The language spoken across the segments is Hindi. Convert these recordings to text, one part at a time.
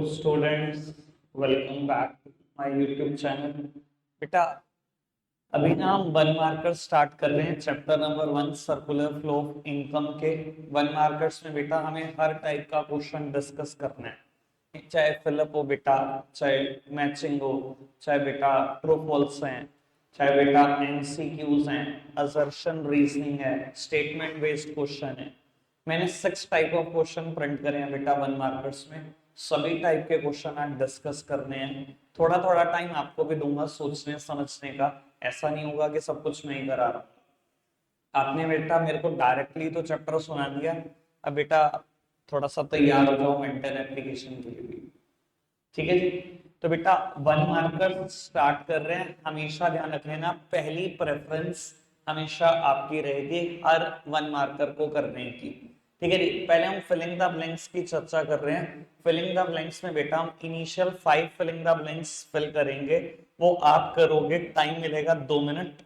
Students, welcome back to my YouTube channel. बेटा अभी ना हम वन मार्कर स्टार्ट कर रहे हैं chapter number 1 circular flow of income के। वन मार्कर्स में बेटा हमें हर टाइप का क्वेश्चन डिस्कस करना है, चाहे फिलअप हो बेटा, चाहे मैचिंग हो, चाहे बेटा ट्रू फॉल्स हैं, चाहे बेटा एमसीक्यूज हैं, असर्शन रीजनिंग है, स्टेटमेंट बेस्ड क्वेश्चन है। मैंने 6 टाइप ऑफ क्वेश्चन प्रिंट करे हैं बेटा वन मार्कर्स में। सभी टाइप के क्वेश्चन आज डिस्कस करने हैं। थोड़ा थोड़ा टाइम आपको भी दूंगा सोचने समझने का, ऐसा नहीं होगा कि सब कुछ मैं ही करा रहा हूं। आपने बेटा मेरे को डायरेक्टली तो चैप्टर सुना दिया, अब बेटा थोड़ा सा तैयार हो जाओ मेंटल एप्लीकेशन के लिए भी। ठीक है जी। तो बेटा वन मार्कर स्टार्ट कर रहे हैं। हमेशा ध्यान रख लेना, पहली प्रेफरेंस हमेशा आपकी रहेगी हर वन मार्कर को करने की। ठीक है जी। पहले हम फिलिंग द ब्लैंक्स की चर्चा कर रहे हैं। फिलिंग द ब्लैंक्स में बेटा हम initial 5 filling the blanks fill करेंगे, वो आप करोगे। टाइम मिलेगा 2 मिनट।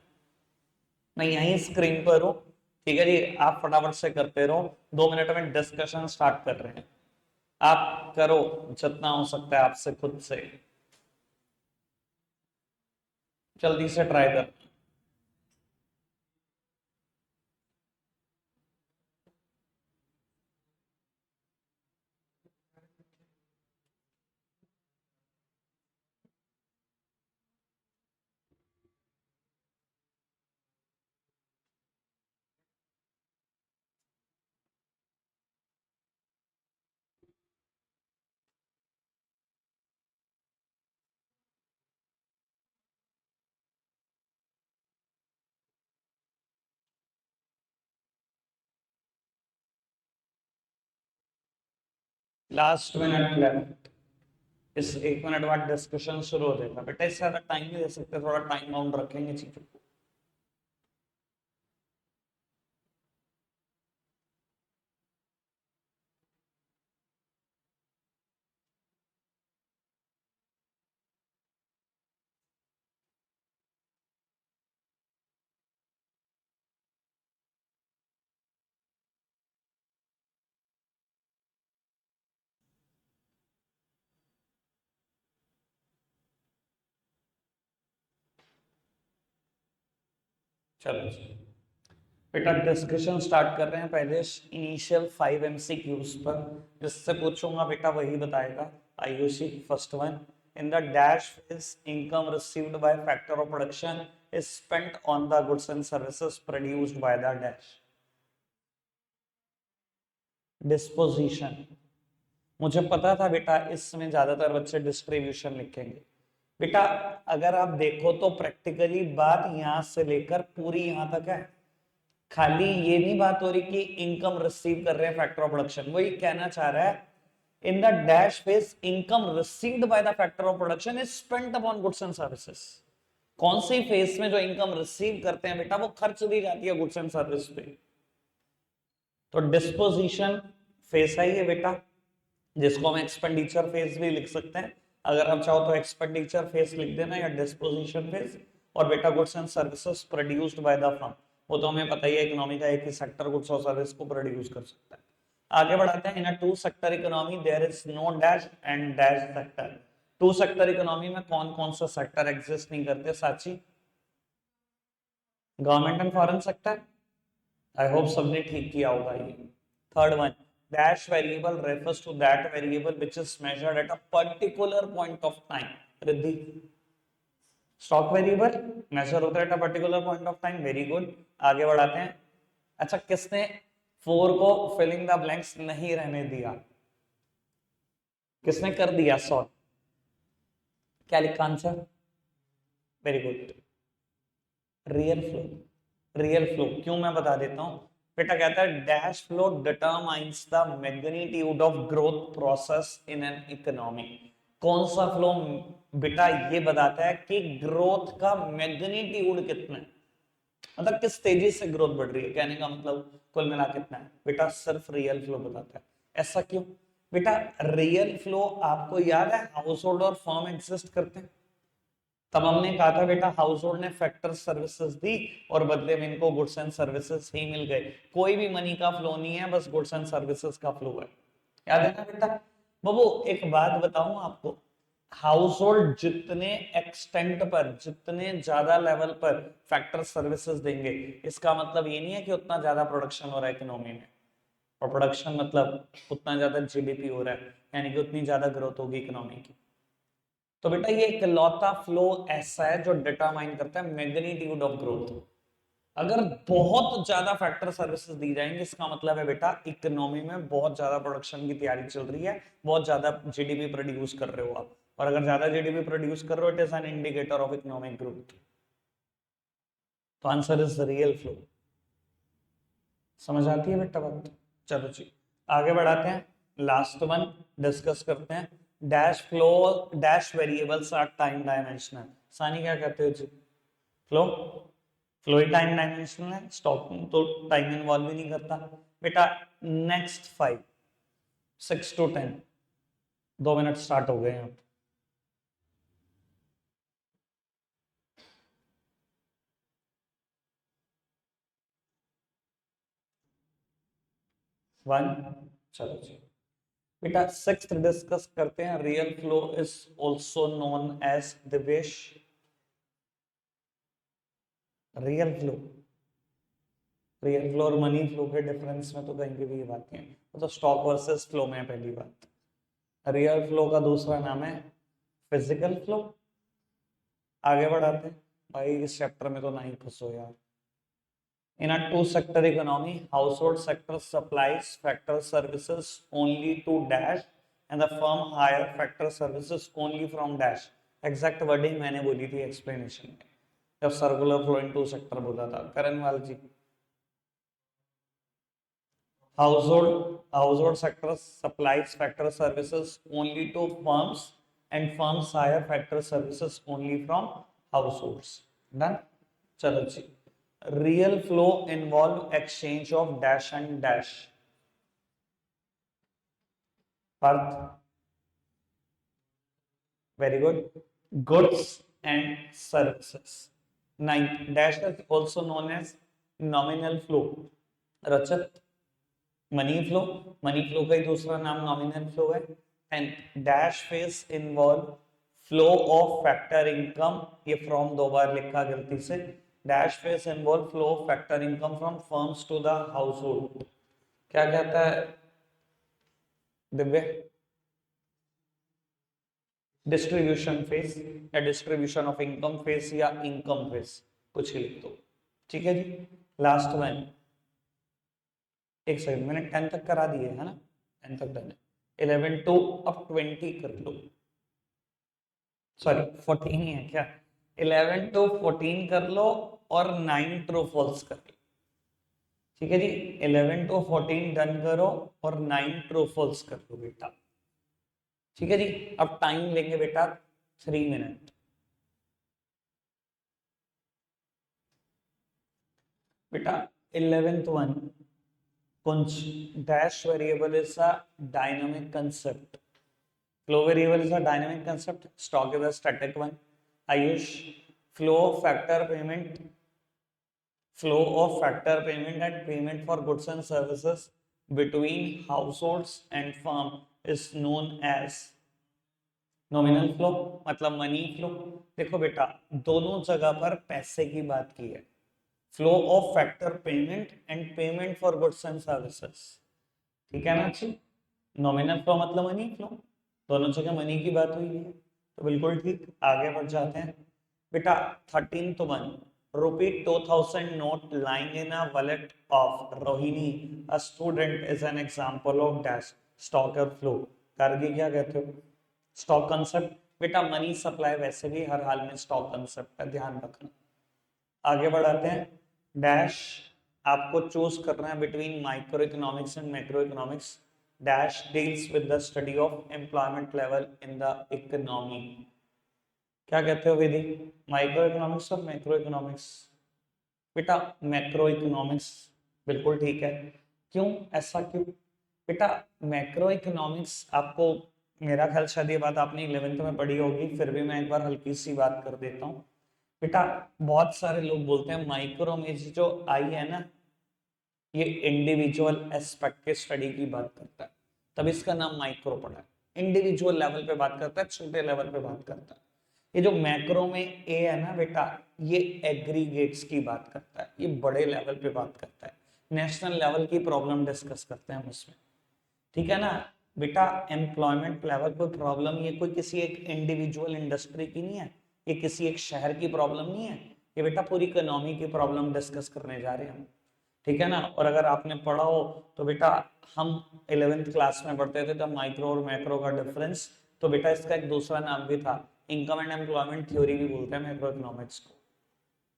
मैं यहीं स्क्रीन पर हूं, ठीक है जी। आप फटाफट से करते रहो, 2 मिनट में डिस्कशन स्टार्ट कर रहे हैं। आप करो जितना हो सकता है आपसे खुद से, जल्दी से ट्राई कर। Last minute left. इस 1 मिनट बाद डिस्कशन शुरू हो जाएगा बेटा। इससे ज्यादा टाइम नहीं दे सकते, थोड़ा टाइम बाउंड रखेंगे चीजों को। चलो बेटा डिस्कशन स्टार्ट कर रहे हैं। पहले इनिशियल 5 एमसीक्यूज पर, जिससे पूछूंगा बेटा वही बताएगा। Ayushi first one, in the dash is income received by factor of production is spent on the goods and services produced by the dash. Disposition. मुझे पता था बेटा इसमें ज्यादातर बच्चे डिस्ट्रीब्यूशन लिखेंगे। बेटा अगर आप देखो तो प्रैक्टिकली बात यहां से लेकर पूरी यहां तक है। खाली ये नहीं बात हो रही कि इनकम रिसीव कर रहे हैं फैक्टर ऑफ प्रोडक्शन, वही कहना चाह रहा है in the dash phase income received by the factor of production is spent upon goods and services. कौन सी फेज में जो इनकम रिसीव करते हैं बेटा वो खर्च दी जाती है गुड्स एंड सर्विस पे। तो डिस्पोजिशन फेज है ये बेटा, जिसको हम एक्सपेंडिचर फेज भी लिख सकते हैं। अगर आप चाहो तो एक्सपेंडिचर फेज लिख देना या डिस्पोजिशन फेज। और बेटा goods and services produced by the firm, वो तो हमें पता ही है इकोनॉमी का एक ही सेक्टर गुड्स और सर्विस को प्रोड्यूस कर सकता है। आगे बढ़ाते हैं। In a two sector economy there is no dash and dash sector. Two sector economy में कौन कौन सा सेक्टर एग्जिस्ट नहीं करते Sachi? Government and foreign sector. I hope सबने ठीक किया होगा ये। Third one, dash variable refers to that variable which is measured at a particular point of time। Riddhi, stock variable measure होता है at a particular point of time. Very good. आगे बढ़ाते हैं। अच्छा किसने 4 को फिलिंग द ब्लैंक्स नहीं रहने दिया? किसने कर दिया सॉल्व? क्या लिखा answer? Very good, real flow. Real flow क्यों मैं बता देता हूं बेटा। कहता है dash flow determines the magnitude of growth process in an economy. कौन सा फ्लो बेटा ये बताता है कि ग्रोथ का मैग्नीट्यूड कितना है, मतलब किस तेजी से ग्रोथ बढ़ रही है। कहने का मतलब कुल मिला कितना है बेटा, सिर्फ रियल फ्लो बताता है। ऐसा क्यों बेटा? रियल फ्लो आपको याद है हाउस होल्ड और फर्म एग्जिस्ट करते हैं, तब हमने कहा था बेटा हाउस होल्ड ने फैक्टर सर्विसेज दी और बदले में इनको गुड्स एंड सर्विसेज ही मिल गए। कोई भी मनी का फ्लो नहीं है, बस गुड्स एंड सर्विसेज का फ्लो है। याद है ना बेटा? वो एक बात बताऊं आपको, हाउस होल्ड जितने एक्सटेंट पर, जितने ज्यादा लेवल पर फैक्टर सर्विसेज देंगे, इसका मतलब ये नहीं है कि उतना ज्यादा प्रोडक्शन हो रहा है इकोनॉमी में, और प्रोडक्शन मतलब उतना ज्यादा जीडीपी हो रहा है, यानी कि उतनी ज्यादा ग्रोथ होगी इकोनॉमी की। तो बेटा ये इकलौता फ्लो ऐसा है जो डिटरमाइन करता है मैग्नीट्यूड ऑफ ग्रोथ। अगर बहुत ज्यादा फैक्टर सर्विसेज दी जाएंगे, इसका मतलब है बेटा इकोनॉमी में बहुत ज्यादा प्रोडक्शन की तैयारी चल रही है, बहुत ज्यादा जीडीपी प्रोड्यूस कर रहे हो आप, और अगर ज्यादा जीडीपी प्रोड्यूस कर रहे हो, it is an indicator of economic growth. तो आंसर इज रियल फ्लो। समझ आती है बेटा बात? चलो जी आगे बढ़ाते हैं, लास्ट वन डिस्कस करते हैं। Dash flow, dash variables are time dimensional. Sani क्या कहते हो जी? फ्लो, फ्लो ही टाइम डायमेंशनल है, स्टॉक तो टाइम इन्वॉल्व ही नहीं करता बेटा। नेक्स्ट 5 6 to 10, 2 मिनट स्टार्ट हो गए हैं अब। वन, चलो जी बेटा सिक्स्थ डिस्कस करते हैं। Real flow is also known as Divesh. Real flow, real flow और मनी फ्लो के डिफरेंस में तो कहीं पे भी ये बात नहीं है, तो स्टॉक वर्सेस फ्लो में पहली बात। रियल फ्लो का दूसरा नाम है फिजिकल फ्लो। आगे बढ़ाते हैं भाई, इस चैप्टर में तो ना ही फंसो यार। In a two-sector economy, household sector supplies factor services only to dash, and the firm hire factor services only from dash. Exact wording मैंने बोली थी explanation में, जब circular flow in two sector बोला था करणवाल जी। Household sector supplies factor services only to firms, and firms hire factor services only from households. Done? चलो जी। Real flow involve exchange of dash and dash. Parth, very good. Goods and services. Ninth, dash is also known as nominal flow. Rachit, money flow, money flow का ही दूसरा नाम नॉमिनल फ्लो है। And dash phase involve flow of factor income, ये फ्रॉम 2 बार लिखा गलती से। Dash phase involve flow of factor income from firms to the house hold. क्या कहता है दिव्य? डिस्ट्रीब्यूशन फेज या डिस्ट्रीब्यूशन ऑफ इनकम फेज या इनकम फेज, कुछ ही लिख दो। ठीक है जी। लास्ट वन, एक सेकंड, मैंने 10 तक करा दिए है ना, 10 तक डन है। 11 to अब 20 कर लो, सॉरी 14 ही है क्या? 11 to 14 कर लो और 9 ट्रू फॉल्स कर लो। ठीक है जी, 11 to 14 डन करो और 9 ट्रू फॉल्स कर लो बेटा। ठीक है जी, अब टाइम लेंगे बेटा 3 मिनट। बेटा 11th one, Kunj, dash variable is a dynamic concept. Flow variable is a dynamic concept. Stock is a static one. Ayush, flow of factor payment, flow of factor payment and payment for goods and services between households and firm is known as nominal flow, मतलब मनी फ्लो। देखो बेटा, दोनों जगह पर पैसे की बात की है। Flow of factor payment and payment for goods and services, ठीक है ना अच्छी? नॉमिनल फ्लो मतलब मनी फ्लो, दोनों जगह मनी की बात हुई है, तो बिल्कुल ठीक। आगे बढ़ जाते हैं बेटा। 13th one, rupee 2000 note lying in a wallet of Rohini a student is an example of dash stock और फ्लो। करके क्या कहते हो? Stock concept. बेटा मनी सप्लाई वैसे भी हर हाल में स्टॉक कंसेप्ट का ध्यान रखना। आगे बढ़ाते हैं। डैश आपको चूज करना है between micro economics and macro economics. Dash deals with the study of employment level in the economy. क्या कहते हो विधि? माइक्रो इकोनॉमिक्स और मैक्रो इकोनॉमिक्स? बेटा मैक्रो इकोनॉमिक्स बिल्कुल ठीक है। क्यों, ऐसा क्यों? बेटा मैक्रो इकोनॉमिक्स आपको, मेरा ख्याल शायद ये बात आपने 11th में पढ़ी होगी, फिर भी मैं एक बार हल्की सी बात कर देता हूँ। बेटा बहुत सारे लोग बोलते हैं माइक्रो में जो आई है ना, ये इंडिविजुअल एस्पेक्ट के स्टडी की बात करता है, तब इसका नाम माइक्रो पड़ा है। इंडिविजुअल लेवल पे बात करता है, छोटे लेवल पे बात करता है। ये जो मैक्रो में ए है ना बेटा, ये एग्रीगेट्स की बात करता है, ये बड़े लेवल पे बात करता है, नेशनल लेवल की प्रॉब्लम डिस्कस करते हैं हम उसमें, ठीक है ना बेटा। एम्प्लॉयमेंट लेवल कोई प्रॉब्लम, ये कोई किसी एक इंडिविजुअल इंडस्ट्री की नहीं है, ये किसी एक शहर की प्रॉब्लम नहीं है, ये बेटा पूरी इकोनॉमी की प्रॉब्लम डिस्कस करने जा रहे हैं हम, ठीक है ना। और अगर आपने पढ़ा हो तो बेटा, हम 11th क्लास में पढ़ते थे तो माइक्रो और मैक्रो का डिफरेंस, तो बेटा इसका एक दूसरा नाम भी था, इनकम एंड एम्प्लॉयमेंट थ्योरी भी बोलते हैं मैक्रो इकोनॉमिक्स को,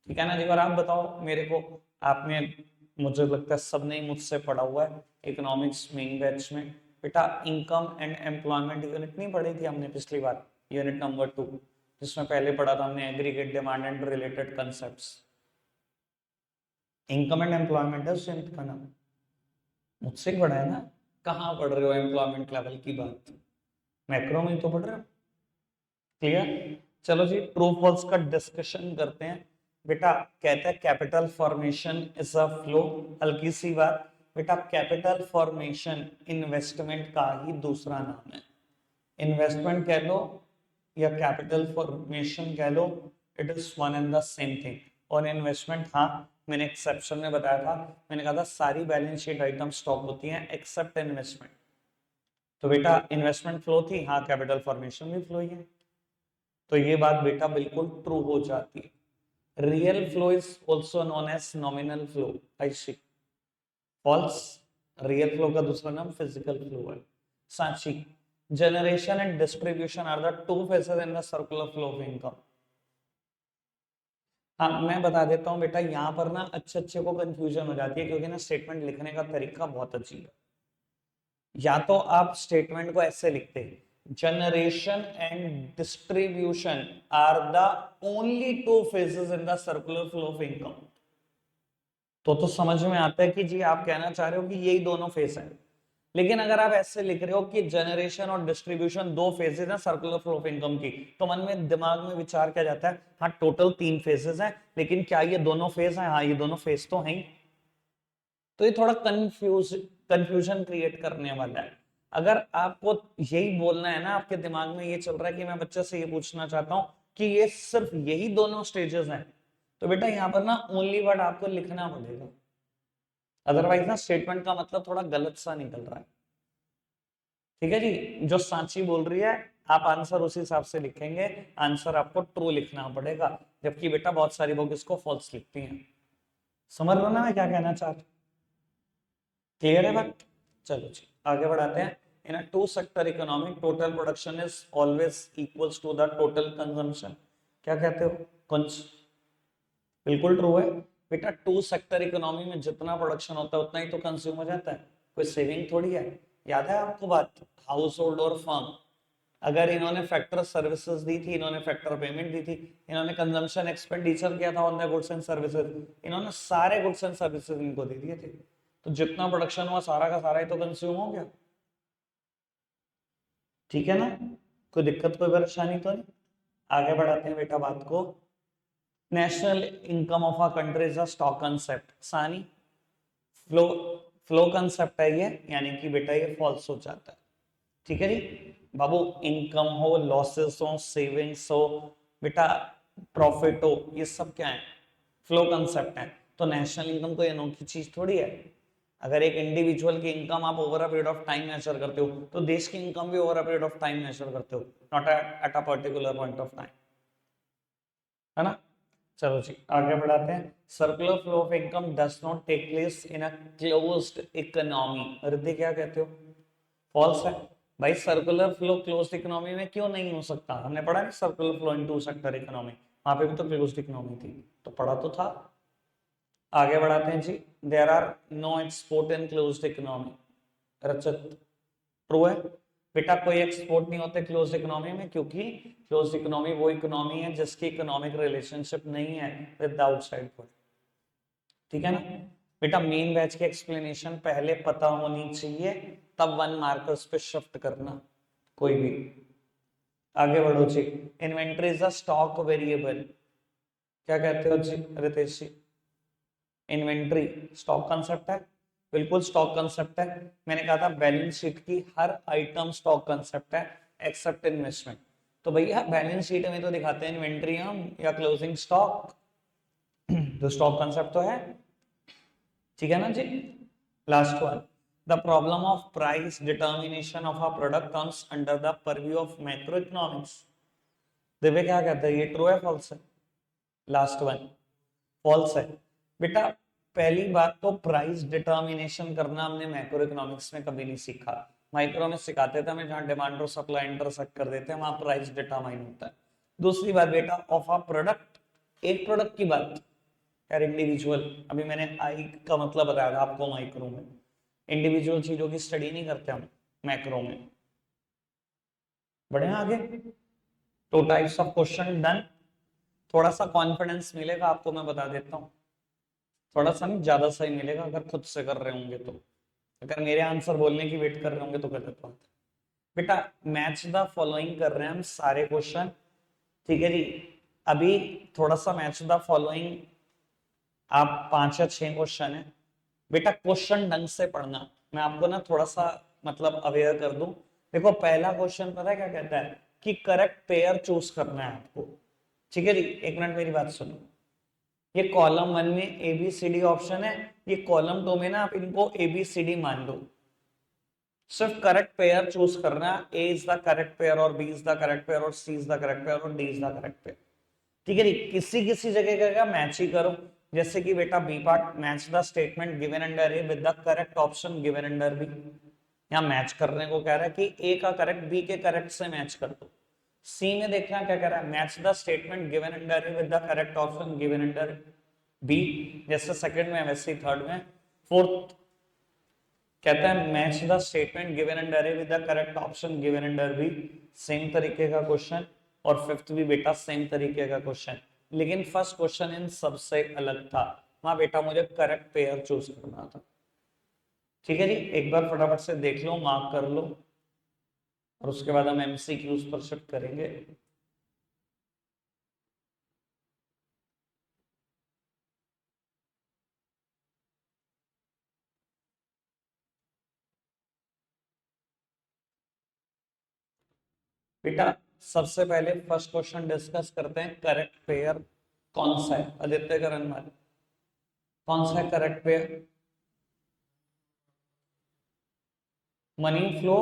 ठीक है ना जी। और आप बताओ मेरे को, आपने, मुझे लगता है सबने ही मुझसे पढ़ा हुआ है इकोनॉमिक्स मेन बैच में बेटा, इनकम एंड एम्प्लॉयमेंट यूनिट नहीं पढ़ी थी हमने पिछली बार, यूनिट नंबर 2, जिसमें पहले पढ़ा था हमने aggregate demand and related concepts. Income and employment है उस यूनिट का नाम, मुझसे ही पढ़ा है ना। कहाँ पढ़ रहे हो एम्प्लॉयमेंट लेवल की बात, मैक्रो में तो पढ़ रहे हो, क्लियर। चलो जी, ट्रू फॉल्स का डिस्कशन करते हैं बेटा। कहते हैं capital formation is a flow, हल्की सी बात बेटा, कैपिटल फॉर्मेशन इन्वेस्टमेंट का ही दूसरा नाम है, इन्वेस्टमेंट कह लो या कैपिटल फॉर्मेशन कह लो, it is one and the same thing. और इन्वेस्टमेंट, हाँ मैंने एक्सेप्शन में बताया था, मैंने कहा था सारी बैलेंस शीट आइटम स्टॉक होती हैं एक्सेप्ट इन्वेस्टमेंट, तो बेटा इन्वेस्टमेंट फ्लो थी, हाँ कैपिटल फॉर्मेशन भी फ्लो ही है, तो ये बात बेटा बिल्कुल ट्रू हो जाती है। Real flow is also known as nominal flow, I see false, real flow का दूसरा नाम फिजिकल फ्लो है, Sachi. Generation and distribution are the two phases in the circular flow of income. हाँ मैं बता देता हूँ बेटा, यहाँ पर ना अच्छे अच्छे को कंफ्यूजन हो जाती है, क्योंकि ना स्टेटमेंट लिखने का तरीका बहुत अजीब है। या तो आप स्टेटमेंट को ऐसे लिखते हैं, generation and distribution are the only two phases in the circular flow of income, तो समझ में आता है कि जी आप कहना चाह रहे हो कि यही दोनों फेस है। लेकिन अगर आप ऐसे लिख रहे हो कि जनरेशन और डिस्ट्रीब्यूशन दो फेजेस हैं सर्कुलर फ्लो ऑफ इनकम की, तो मन में दिमाग में विचार क्या जाता है, हाँ टोटल 3 फेजेस हैं, लेकिन क्या ये दोनों फेज हैं, हाँ ये दोनों फेज तो हैं। तो ये थोड़ा कंफ्यूजन क्रिएट करने वाला है। अगर आपको यही बोलना है ना, आपके दिमाग में ये चल रहा है कि मैं बच्चे से ये पूछना चाहता हूं कि ये सिर्फ यही दोनों स्टेजेस हैं, तो बेटा यहाँ पर ना ओनली वर्ड आपको लिखना पड़ेगा, अदरवाइज ना स्टेटमेंट का मतलब थोड़ा गलत सा निकल रहा है, ठीक है जी। जो सांची बोल रही है आप आंसर उसी हिसाब से लिखेंगे, आंसर आपको ट्रू लिखना पड़ेगा, जबकि बेटा बहुत सारी बुक इसको फॉल्स लिखती हैं। समझ लो ना मैं क्या कहना चाहता हूँ, क्लियर है बात। चलो जी आगे बढ़ाते हैं। In a two sector economy total production is always equals to the total consumption, क्या कहते हो कुछ, बिल्कुल ट्रू है बेटा। टू सेक्टर इकोनॉमी में जितना प्रोडक्शन होता है उतना ही तो कंज्यूम हो जाता है, कोई सेविंग थोड़ी है। याद है आपको बात, हाउस होल्ड और फर्म, अगर इन्होंने फैक्टर सर्विसेज दी थी, इन्होंने फैक्टर पेमेंट दी थी, इन्होंने कंजम्पशन एक्सपेंडिचर किया था on the goods and services, इन्होंने सारे गुड्स एंड सर्विसेज इनको दे दिए थे, तो जितना प्रोडक्शन हुआ सारा का सारा ही तो कंज्यूम हो गया, ठीक है ना। कोई दिक्कत कोई परेशानी तो नहीं। आगे बढ़ाते हैं बेटा बात को। National income of a country is a stock concept, सानी फ्लो, फ्लो कंसेप्ट है ये, यानी कि बेटा ये फॉल्स हो जाता है, ठीक है जी। बाबू इनकम हो, लॉसेस हो, सेविंग्स हो, बेटा प्रॉफिट हो, ये सब क्या है, फ्लो कंसेप्ट है। तो नेशनल इनकम कोई अनोखी चीज थोड़ी है। अगर एक इंडिविजुअल की इनकम आप over a period of time measure करते हो, तो देश की इनकम भी over a period of time measure करते हो, not at a particular point of time, है ना। चलो जी आगे बढ़ाते हैं। Circular flow of income does not take place in a closed economy, Riddhi क्या कहते हो, फॉल्स है भाई। सर्कुलर फ्लो क्लोज्ड इकोनॉमी में क्यों नहीं हो सकता, हमने पढ़ा नहीं circular flow into sector economy, वहां पे भी तो क्लोज्ड इकोनॉमी थी, तो पढ़ा तो था। आगे बढ़ाते हैं जी। There are no export in closed economy, Rachit true है बेटा, कोई एक्सपोर्ट नहीं होते क्लोज्ड इकोनॉमी में, क्योंकि क्लोज्ड इकोनॉमी वो इकोनॉमी है जिसकी इकोनॉमिक रिलेशनशिप नहीं है विद द आउटसाइड वर्ल्ड, ठीक है ना बेटा। मेन बैच की एक्सप्लेनेशन पहले पता होनी चाहिए, तब वन मार्कर्स पे शिफ्ट करना कोई भी। आगे बढ़ो जी। Inventory is a stock variable, क्या कहते हो जी Ritesh ji, inventory stock concept है, बिल्कुल स्टॉक कंसेप्ट है। मैंने कहा था बैलेंस शीट की हर आइटम स्टॉक कंसेप्ट है एक्सेप्ट इन्वेस्टमेंट। तो भैया बैलेंस शीट में तो दिखाते हैं इन्वेंट्री हम या क्लोजिंग स्टॉक, तो स्टॉक कंसेप्ट तो है, ठीक है ना जी। Last one, the problem of price determination of a product comes under the purview of macro economics. Divya क्या कहते हैं, ये ट्रू है फॉल्स है? लास्ट वन फॉल्स है। बेटा पहली बात तो प्राइस डिटर्मिनेशन करना हमने मैक्रो इकोनॉमिक्स में कभी नहीं सीखा। माइक्रो में सिखाते थे हमें, जहां डिमांड और सप्लाई इंटरसेक्ट कर देते हैं वहां प्राइस डिटरमाइन होता है। दूसरी बात बेटा, ऑफ अ प्रोडक्ट, एक प्रोडक्ट की बात यार, इंडिविजुअल, अभी मैंने आई का मतलब बताया था आपको माइक्रो में, इंडिविजुअल चीजों की स्टडी नहीं करते हम मैक्रो में। बढ़े आगे, two types of question done. थोड़ा सा कॉन्फिडेंस मिलेगा आपको, मैं बता देता हूँ, थोड़ा सा नहीं, ज्यादा सही मिलेगा अगर खुद से कर रहे होंगे तो। अगर मेरे आंसर बोलने की वेट कर रहे होंगे तो गलत बात है। बेटा मैच द फॉलोइंग कर रहे हैं हम सारे क्वेश्चन, ठीक है जी। अभी थोड़ा सा मैच द फॉलोइंग, आप 5 या 6 क्वेश्चन है बेटा, क्वेश्चन ढंग से पढ़ना। मैं आपको ना थोड़ा सा मतलब अवेयर कर दूं। देखो पहला क्वेश्चन पता है क्या कहता है कि करेक्ट पेयर चूज करना है आपको, ठीक है जी। एक मिनट मेरी बात सुनो, ये कॉलम 1 में A B C D option है, ये कॉलम 2 में ना आप इनको ए बी सी डी मान लो। सिर्फ करेक्ट पेयर चूज करना, A is the correct pair और B is the correct pair और C is the correct pair और D is the correct pair, ठीक है जी। किसी किसी जगह का मैच ही करो, जैसे कि बेटा B part, match the statement given under A with the correct option given under B. यहाँ मैच करने को कह रहा है कि ए का करेक्ट बी के करेक्ट से मैच कर दो। सी में देखना क्या कह रहा है, match the statement given under A with the correct option given under B, जैसे सेकंड में वैसे ही थर्ड में। फोर्थ कहता है match the statement given under A with the correct option given under B, same तरीके का क्वेश्चन। और फिफ्थ भी बेटा सेम तरीके का क्वेश्चन, लेकिन फर्स्ट क्वेश्चन इन सबसे अलग था, वहां बेटा मुझे करेक्ट पेयर चूज करना था, ठीक है जी। एक बार फटाफट से देख लो, मार्क कर लो, और उसके बाद हम एमसीक्यूज पर शिफ्ट करेंगे। बेटा सबसे पहले फर्स्ट क्वेश्चन डिस्कस करते हैं, करेक्ट पेयर कौन सा है आदित्य करण माल, कौन सा है correct pair? Money flow,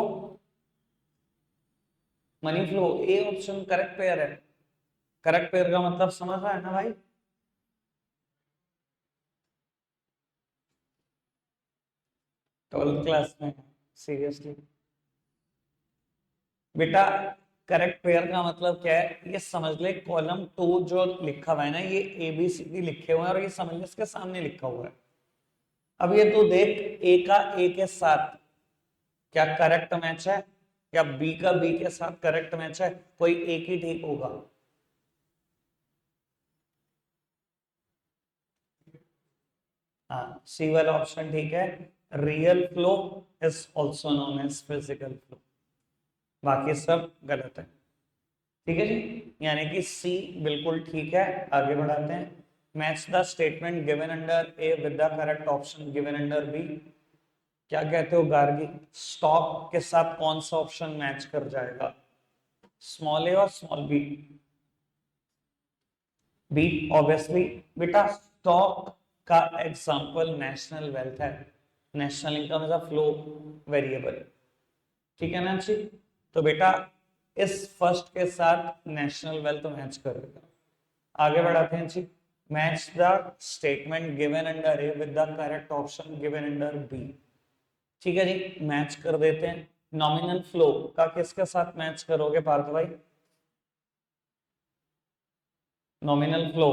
money flow A option correct pair है। करेक्ट पेयर का मतलब समझ रहा है ना भाई? ट्वेल्थ क्लास में, सीरियसली बेटा करेक्ट पेयर का मतलब क्या है, ये समझ ले कॉलम 2 जो लिखा हुआ है ना, ये ए बी सी डी लिखे हुए हैं और ये समझ ले इसके सामने लिखा हुआ है। अब ये तो देख, ए का ए के साथ क्या करेक्ट मैच है, या बी का बी के साथ करेक्ट मैच है, कोई एक ही ठीक होगा। हाँ सी वाला ऑप्शन ठीक है, real flow is also known as physical flow, बाकी सब गलत है, ठीक है जी। यानी कि सी बिल्कुल ठीक है। आगे बढ़ाते हैं, match the statement given under A with the correct option given under B. क्या कहते हो गार्गी, स्टॉक के साथ कौन सा ऑप्शन मैच कर जाएगा, स्मॉल ए और स्मॉल बी? B obviously. बेटा स्टॉक का एग्जांपल नेशनल वेल्थ है, national income is a flow variable, ठीक है ना जी। तो बेटा इस फर्स्ट के साथ नेशनल वेल्थ मैच करेगा। आगे बढ़ाते हैं जी, match the statement given under A with the correct option given under B, ठीक है जी। मैच कर देते हैं, नॉमिनल फ्लो का किसके साथ मैच करोगे पार्थ भाई? नॉमिनल फ्लो,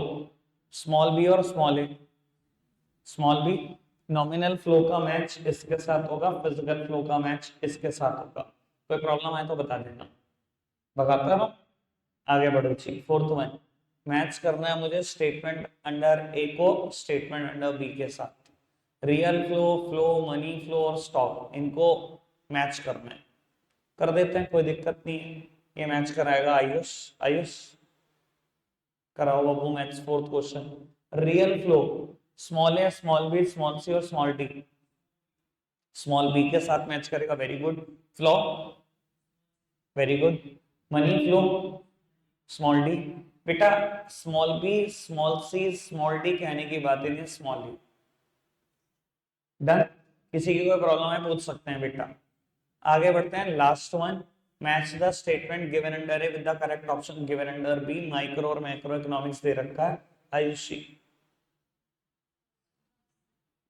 स्मॉल बी और small a, small B. Nominal flow का मैच इसके साथ होगा, फिजिकल फ्लो का मैच इसके साथ होगा। कोई प्रॉब्लम है तो बता देना, भगाता रहो। आगे बढ़ो जी, फोर्थ वन, मैच करना है मुझे स्टेटमेंट अंडर ए को स्टेटमेंट अंडर बी के साथ। Real flow, flow, money flow और स्टॉक, इनको मैच करना है, कर देते हैं, कोई दिक्कत नहीं है। ये मैच कराएगा आयुष, आयुष कराओ बाबू maths fourth question. Real flow, small a, small b, small c और स्मॉल डी, स्मॉल बी के साथ मैच करेगा, very good. Flow, very good. Money flow, small d. बेटा small b, small c, small d कहने की बात ही नहीं, स्मॉल डी। डन। किसी की कोई प्रॉब्लम है पूछ सकते हैं बेटा। आगे बढ़ते हैं, last one. Match the statement given under A with the correct option given under B. Micro और मैक्रो इकोनॉमिक्स दे रखा है, आयुषी।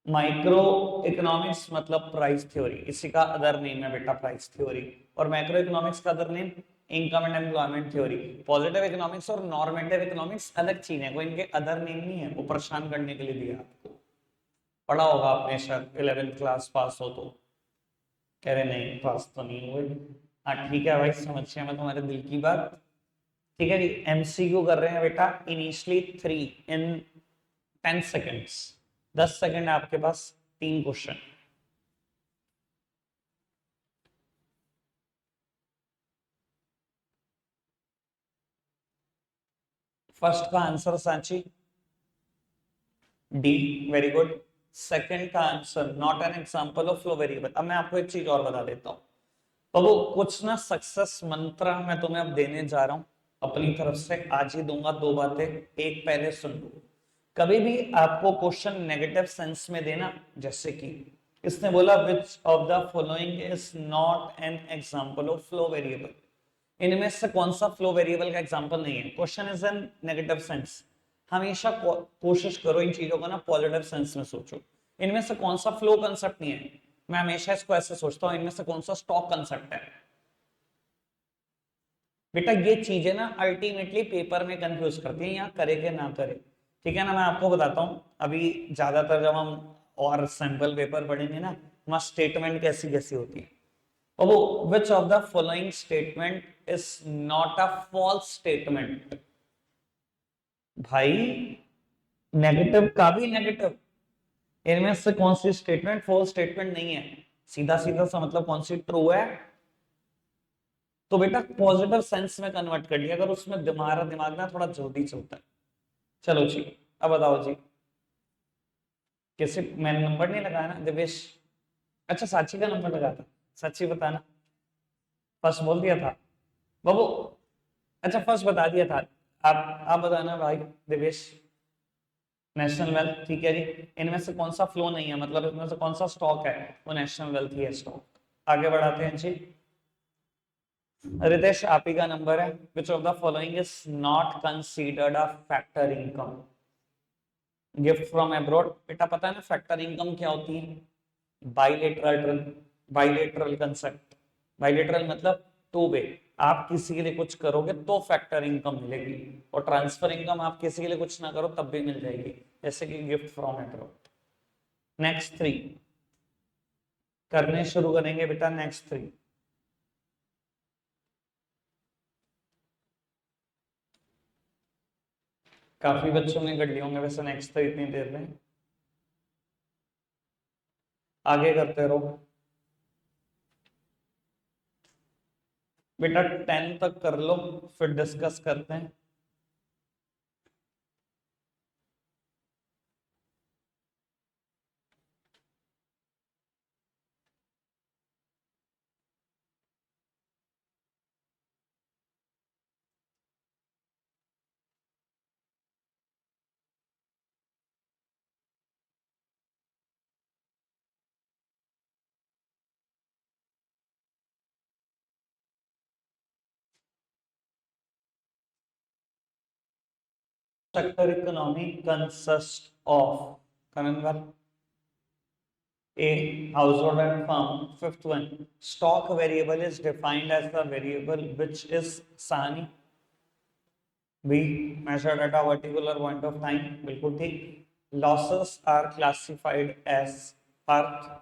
माइक्रो इकोनॉमिक्स मतलब प्राइस थ्योरी, इसी का अदर नेम है बेटा प्राइस थ्योरी। और मैक्रो इकोनॉमिक्स का other name income and employment theory. Positive economics और नॉर्मेटिव इकोनॉमिक्स अलग चीज है, कोई इनके अदर नेम नहीं है, वो परेशान करने के लिए दिया आपको। पढ़ा होगा आपने शायद 11th क्लास, पास हो तो। कह रहे नहीं पास तो नहीं हुए। हाँ ठीक है भाई, समझ गया मैं तुम्हारे दिल की बात। ठीक है जी, एमसीक्यू कर रहे हैं बेटा। इनिशियली 3 इन 10 सेकेंड्स, 10 सेकेंड है आपके पास, 3 क्वेश्चन। फर्स्ट का answer Sanchi, D, very good. Second का answer not an example of flow variable. अब मैं आपको एक चीज और बता देता हूँ, तो वो कुछ ना सक्सेस मंत्र मैं तुम्हें अब देने जा रहा हूं अपनी तरफ से, आज ही दूंगा 2 बातें। एक पहले सुन लो, कभी भी आपको क्वेश्चन नेगेटिव सेंस में देना, जैसे कि इसने बोला विच of the following is not an example of flow variable, इनमें से कौन सा फ्लो वेरिएबल का एग्जांपल नहीं है, question is in negative sense. हमेशा कोशिश करो इन चीजों को ना पॉजिटिव सेंस में सोचो। इनमें से कौन सा फ्लो कंसेप्ट नहीं है, मैं हमेशा इसको ऐसे सोचता हूं, इनमें से कौन सा स्टॉक कंसेप्ट है। बेटा ये चीजें ना अल्टीमेटली पेपर में कंफ्यूज करती हैं, या करे के ना करे। ठीक है ना, मैं आपको बताता हूं। अभी ज्यादातर जब हम और सैंपल पेपर पढ़ेंगे ना, वहां स्टेटमेंट कैसी कैसी होती है। और वो which of the following statement is not a false statement. भाई नेगेटिव का भी नेगेटिव, इनमें से कौन सी स्टेटमेंट फॉल्स स्टेटमेंट नहीं है। सीधा सीधा सा मतलब कौन सी ट्रू है। तो बेटा पॉजिटिव सेंस में कन्वर्ट कर लिया अगर, उसमें हमारा दिमाग ना थोड़ा जल्दी चलता है। चलो जी, अब बताओ जी। किसी मैंने नंबर नहीं लगाया ना दिवेश? अच्छा साक्षी का नंबर लगा था, सच्ची बताना। फर्स्ट बोल दिया था बाबू? अच्छा फर्स्ट बता दिया था। आप बताना भाई दिवेश। नेशनल वेल्थ, ठीक है जी। इनमें से कौन सा फ्लो नहीं है, मतलब इनमें से कौन सा स्टॉक है, वो नेशनल वेल्थ ही है स्टॉक। आगे बढ़ाते हैं जी। रितेश आप ही का नंबर है। विच of the following is not considered a factor income? Gift from abroad, बेटा पता है ना फैक्टर इनकम क्या होती है? Bilateral, bilateral concept. बाइलेटरल मतलब टू वे, आप किसी के लिए कुछ करोगे तो फैक्टर इनकम मिलेगी, और ट्रांसफर इनकम आप किसी के लिए कुछ ना करो तब भी मिल जाएगी, जैसे कि गिफ्ट फ्रॉम अब्रॉड। नेक्स्ट 3 करने शुरू करेंगे बेटा, नेक्स्ट 3। काफी बच्चों ने कर लिए होंगे वैसे नेक्स्ट 3 इतनी देर में। आगे करते रहो बेटा, 10 तक कर लो फिर डिस्कस करते हैं। Sector economy consists of, Kananwar, A, household and farm. Fifth one, stock variable is defined as the variable which is Sani. B, measured at a particular point of time. बिल्कुल ठीक। Losses are classified as अर्थ,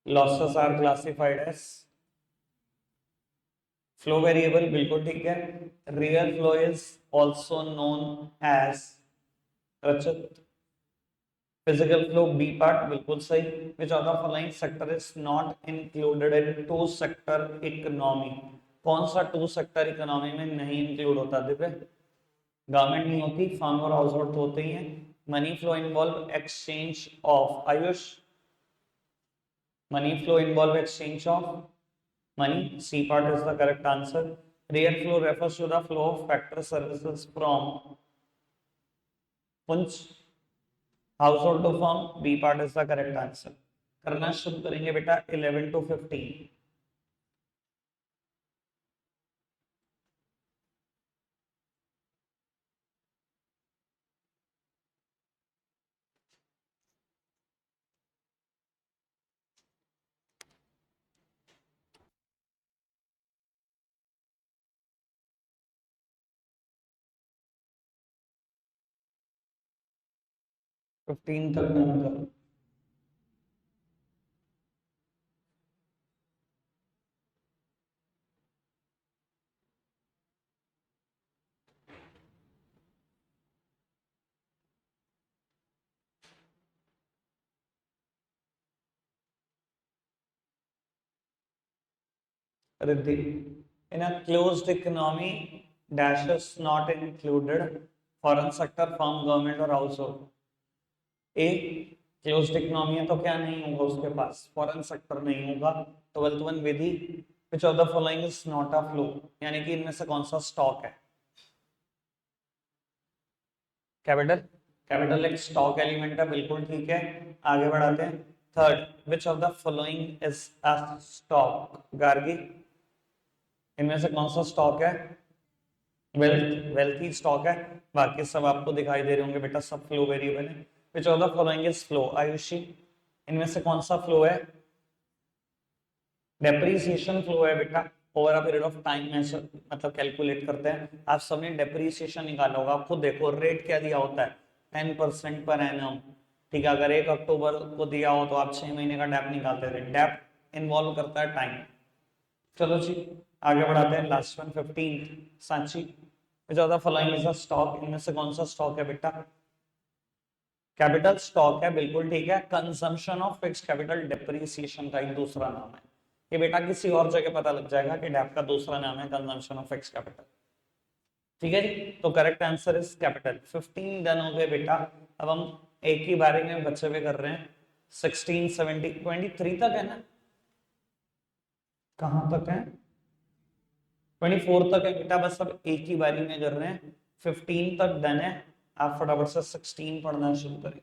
losses are classified as flow variable, बिल्कुल ठीक है। Real flow is also known as Rachit. Physical flow B part, बिल्कुल सही। Which of the following sector is not included in two sector economy? कौन सा टू सेक्टर इकोनॉमी में नहीं इंक्लूड होता दिव्य? गवर्नमेंट नहीं होती, फार्म और हाउस होल्ड तो होते ही हैं। Money flow involve exchange of, Ayush Money flow involve exchange of money. C part is the correct answer. Real flow refers to the flow of factor services from punch household to firm. B part is the correct answer. करना शुरू करेंगे बेटा 11 to 15. 15 तक डन करो. Riddhi. In a closed economy, dash is not included. Foreign sector, firm, government और household. ए क्लोज्ड इकोनॉमी है तो क्या नहीं होगा उसके पास, फॉरेन सेक्टर नहीं होगा. 12th one Vidhi, which of the following is not a flow, यानी कि इनमें से कौन सा स्टॉक है. कैपिटल, कैपिटल एक स्टॉक एलिमेंट है, बिल्कुल ठीक है. आगे बढ़ाते हैं. Third, which of the following is a stock. Gargi, इनमें से कौन सा स्टॉक है. वेल्थ, वेल्थ ही स्टॉक है. बाकी सब आपको दिखाई दे रहे होंगे बेटा, सब फ्लो वेरिएबल है. विच of the following is flow. Ayushi, इनमें से कौन सा फ्लो है. डेप्रीसिएशन फ्लो है बेटा. Over a period of time में मतलब कैलकुलेट करते हैं. आप सबने डेप्रीसिएशन निकाला होगा. आप खुद देखो रेट क्या दिया होता है, 10% पर एनम. ठीक है, अगर 1 अक्टूबर को दिया हो तो आप 6 महीने का डेप निकालते थे. डेप इन्वॉल्व करता है टाइम. चलो जी आगे बढ़ाते हैं. Last one 15 Sanchi, which of the following is a stock. इनमें से कौन सा स्टॉक है बेटा. कैपिटल स्टॉक है, बिल्कुल ठीक है. Consumption of fixed capital depreciation का एक दूसरा नाम है. ये बेटा किसी और जगह पता लग जाएगा कि डेप का दूसरा नाम है कंजम्पशन ऑफ फिक्स्ड कैपिटल. ठीक है जी, तो correct answer is capital. 15 done हो गए बेटा. अब हम एक ही बारे में बचे हुए कर रहे हैं. 16 17 23 तक है ना. कहां तक है. 24 तक है बेटा. बस अब एक ही बारी में कर रहे हैं. 15 तक डन है. आप फटाफट से 16 पढ़ना शुरू करें.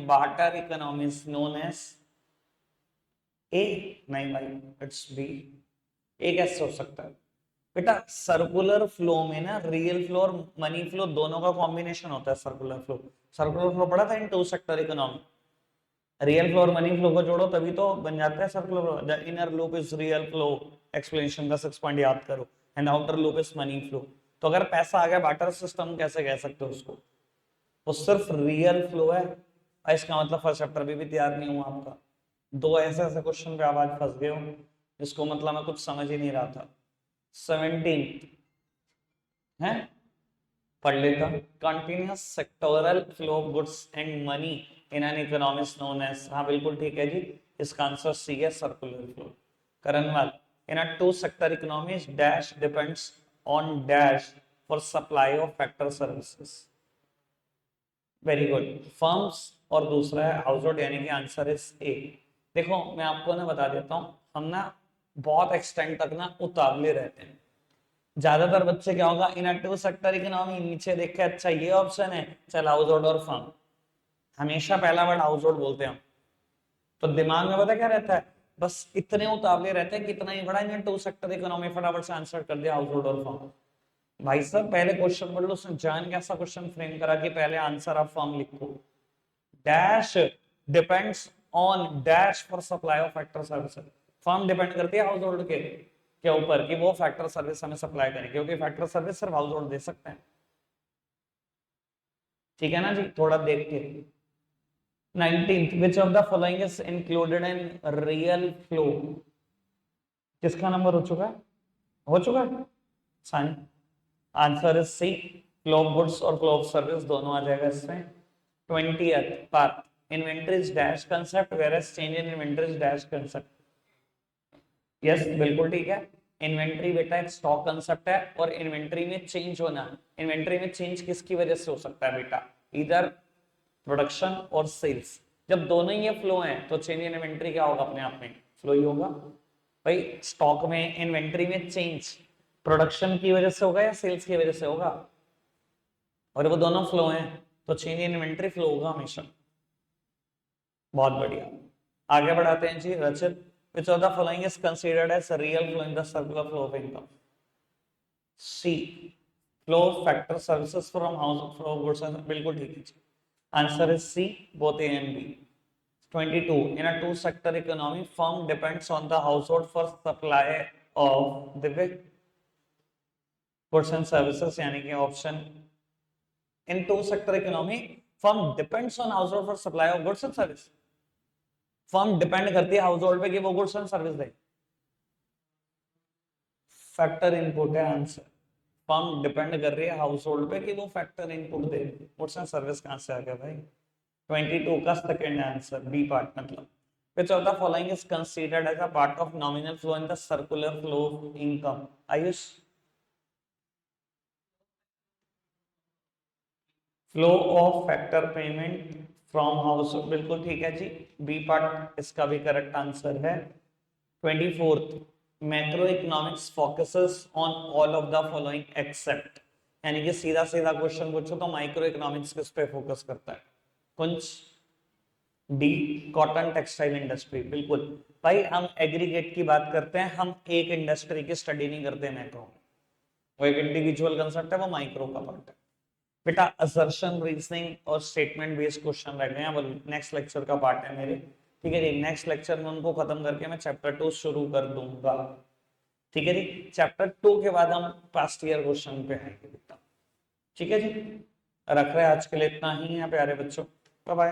Barter economy is known as. A नहीं भाई, इट्स बी. ए कैसे हो सकता है बेटा. सर्कुलर फ्लो में ना रियल फ्लो और मनी फ्लो दोनों का कॉम्बिनेशन होता है. सर्कुलर फ्लो, सर्कुलर फ्लो पढ़ा था in two sector economy. Real flow और मनी फ्लो को जोड़ो तभी तो बन जाता है circular flow. The inner loop is real flow, explanation का 6 पॉइंट याद करो. And outer loop is money flow. तो अगर पैसा आ गया बार्टर सिस्टम कैसे कह सकते हो उसको. वो सिर्फ रियल फ्लो है. इसका मतलब फर्स्ट चैप्टर भी तैयार नहीं हुआ आपका. दो ऐसे ऐसे क्वेश्चन पे आप आज फंस गए हो जिसको मतलब मैं कुछ समझ ही नहीं रहा था. 17 है, पढ़ लेता. Continuous sectoral flow of goods and money in an economy is known as. हाँ बिल्कुल ठीक है जी, इसका आंसर सी है, circular flow. Karanwal, in a two sector economy dash depends on dash for supply of factor services. Very good. Firms और दूसरा है हाउसहोल्ड, यानी कि आंसर इज ए. देखो मैं आपको ना बता देता हूँ, हम ना बहुत एक्सटेंड तक ना उतावले रहते हैं. ज्यादातर बच्चे क्या होगा, इन टू सेक्टर इकोनॉमी नीचे देख के अच्छा ये ऑप्शन है चल हाउस होल्ड और फर्म. हमेशा पहला वर्ड हाउस होल्ड बोलते हैं हम. तो दिमाग में पता क्या रहता है, बस इतने उतावले रहते हैं कितना ही बड़ा इन टू सेक्टर इकोनॉमी, फटाफट से आंसर कर दिया हाउस होल्ड और फर्म. भाई साहब पहले क्वेश्चन पढ़ लो, उसने जान कैसा क्वेश्चन फ्रेम करा कि पहले आंसर आप फर्म लिखो. Dash depends on dash for supply of factor services. Firm depend करती है हाउस होल्ड के ऊपर कि वो फैक्टर सर्विस हमें सप्लाई करें, क्योंकि फैक्टर सर्विस सिर्फ हाउस होल्ड दे सकते हैं. ठीक है ना जी, थोड़ा देख के। 19th, which of the following is included in real flow? किसका नंबर हो चुका है? हो चुका है साइन। Answer is C, flow of goods और फ्लो ऑफ सर्विस दोनों आ जाएगा इसमें। 20th part, inventory dash concept where as change in inventory dash concept. Yes बिल्कुल ठीक है। इन्वेंटरी बेटा एक स्टॉक कंसेप्ट है और इन्वेंटरी में चेंज होना, इन्वेंटरी में चेंज किसकी वजह से हो सकता है बेटा? इधर प्रोडक्शन और सेल्स। जब दोनों ही ये फ्लो हैं तो चेंज इन इन्वेंटरी क्या होगा? अपने आप में फ्लो ही होगा भाई। स्टॉक में इन्वेंटरी में चेंज प्रोडक्शन की वजह से होगा या सेल्स की वजह से होगा? और वो दोनों फ्लो हैं तो चेंज इन इन्वेंटरी फ्लो होगा हमेशा। बहुत बढ़िया, आगे बढ़ाते हैं जी। रचित, which of the following is considered as a real flow in the circular flow of income? C, flow factor services from house flow of goods and बिल्कुल ठीक है जी। Answer is C, both A and B। 22, in a two sector economy firm depends on the household for supply of the goods and services, यानी कि option, in two sector economy firm depends on household for supply of goods and service। Firm depend करती है हाउस होल्ड पे कि वो goods and service they. Factor input है आंसर। फर्म डिपेंड कर रही है हाउस होल्ड पे कि वो factor input they. Goods and service कहां से आ गया भाई? 22 का सेकंड आंसर बी पार्ट मतलब। which of the following is considered as a part of nominal flow in the circular flow of income? Ayush, flow of factor payment from house, बिल्कुल ठीक है जी, बी पार्ट इसका भी करेक्ट आंसर है। 24th, macro economics focuses on all of the following except, यानी कि सीधा सीधा क्वेश्चन पूछो तो माइक्रो इकोनॉमिक्स किस पे फोकस करता है? कुछ डी, कॉटन टेक्सटाइल इंडस्ट्री, बिल्कुल भाई। हम एग्रीगेट की बात करते हैं, हम एक इंडस्ट्री की स्टडी नहीं करते मैक्रो। वो एक इंडिविजुअल कंसेप्ट है, वो माइक्रो का पार्ट है बेटा। असर्शन, रीजनिंग और स्टेटमेंट बेस्ड क्वेश्चन रह गए हैं, वो नेक्स्ट लेक्चर का पार्ट है मेरे। ठीक है जी, नेक्स्ट लेक्चर में उनको खत्म करके मैं चैप्टर 2 शुरू कर दूंगा। ठीक है जी, चैप्टर 2 के बाद हम पास्ट ईयर क्वेश्चन पे आएंगे बेटा। ठीक है जी, रख रहे हैं आज के लिए इतना ही है प्यारे बच्चों। Bye bye.